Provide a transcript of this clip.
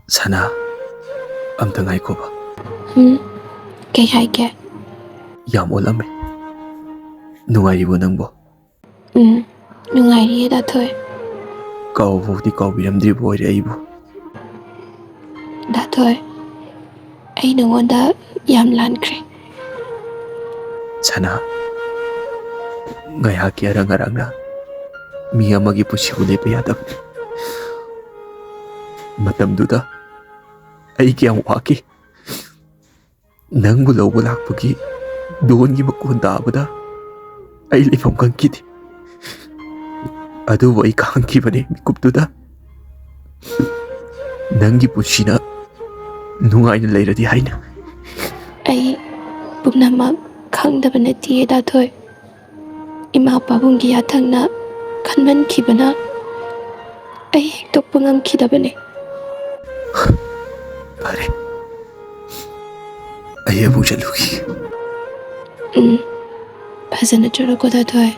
Sana, amta ngayko ba? Kay haike? Yam olame. Nungayribo nangbo? Nungayriye Datoy. Kaubukti kaubiramdribo oire aibo. Datoy, ay nangonda yam lankre. Sana, ngayhaki arang-arang na mi amagi pusibu lepa yadabni. Matamduda ay kiyang waki. Nangbu lawbo lakpagi doon gi makon tabada ay lifam kangkiti. Adubo ay kakangkibane mikupduda. Nangi pusina nungay na layradi hayna. Ay pumnamak khangdaba natiye Datoy. Ima pabunggi yathang na kanman kibana ay hektok pangam kidabane. Pare, ay among siya lugi. Pasana choro ko Datoy.